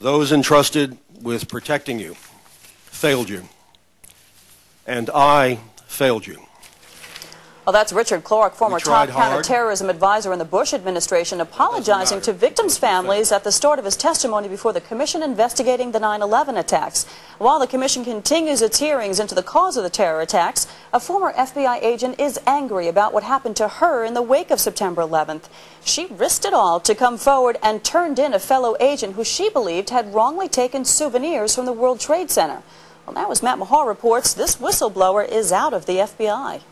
Those entrusted with protecting you failed you, and I failed you. Well, that's Richard Clark, former top counterterrorism advisor in the Bush administration, apologizing to victims' families at the start of his testimony before the commission investigating the 9/11 attacks. While the commission continues its hearings into the cause of the terror attacks, a former FBI agent is angry about what happened to her in the wake of September 11th. She risked it all to come forward and turned in a fellow agent who she believed had wrongly taken souvenirs from the World Trade Center. Well, now as Matt Mahar reports, this whistleblower is out of the FBI.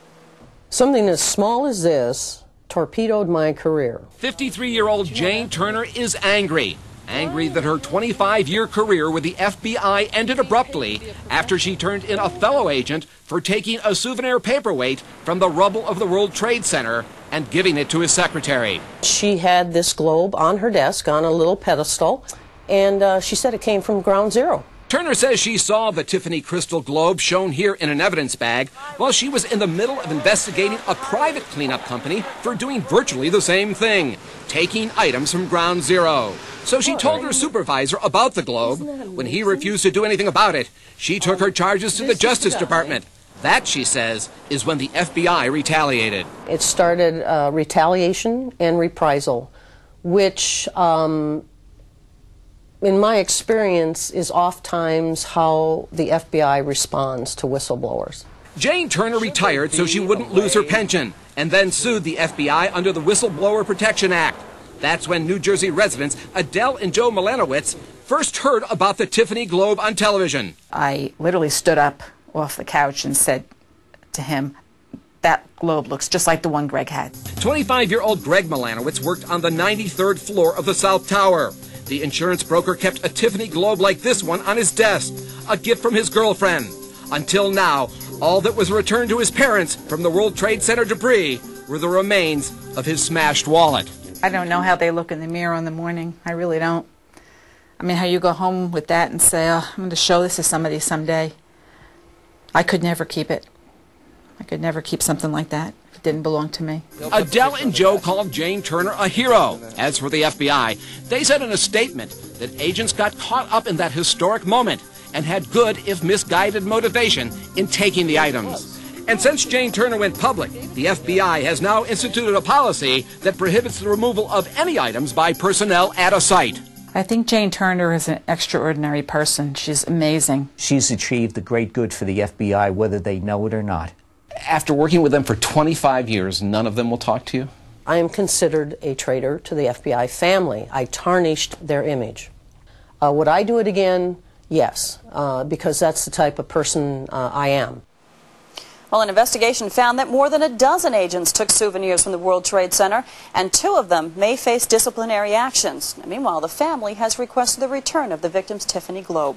Something as small as this torpedoed my career. 53-year-old Jane Turner is angry. Angry that her 25-year career with the FBI ended abruptly after she turned in a fellow agent for taking a souvenir paperweight from the rubble of the World Trade Center and giving it to his secretary. She had this globe on her desk on a little pedestal, and she said it came from Ground Zero. Turner says she saw the Tiffany crystal globe shown here in an evidence bag while she was in the middle of investigating a private cleanup company for doing virtually the same thing, taking items from Ground Zero. So she told her supervisor about the globe. When he refused to do anything about it, she took her charges to the Justice Department. That, she says, is when the FBI retaliated. It started retaliation and reprisal, which in my experience, is oftentimes how the FBI responds to whistleblowers. Jane Turner retired so she wouldn't lose her pension, and then sued the FBI under the Whistleblower Protection Act. That's when New Jersey residents Adele and Joe Milanowitz first heard about the Tiffany globe on television. I literally stood up off the couch and said to him, "That globe looks just like the one Greg had." 25-year-old Greg Milanowitz worked on the 93rd floor of the South Tower. The insurance broker kept a Tiffany globe like this one on his desk, a gift from his girlfriend. Until now, all that was returned to his parents from the World Trade Center debris were the remains of his smashed wallet. I don't know how they look in the mirror in the morning. I really don't. I mean, how you go home with that and say, "Oh, I'm going to show this to somebody someday." I could never keep it. I could never keep something like that. It didn't belong to me. Adele and Joe called Jane Turner a hero. As for the FBI, they said in a statement that agents got caught up in that historic moment and had good, if misguided, motivation in taking the items. And since Jane Turner went public, the FBI has now instituted a policy that prohibits the removal of any items by personnel at a site. I think Jane Turner is an extraordinary person. She's amazing. She's achieved a great good for the FBI, whether they know it or not. After working with them for 25 years, none of them will talk to you? I am considered a traitor to the FBI family. I tarnished their image. Would I do it again? Yes, because that's the type of person I am. Well, an investigation found that more than a dozen agents took souvenirs from the World Trade Center, and 2 of them may face disciplinary actions. Meanwhile, the family has requested the return of the victim's Tiffany globe.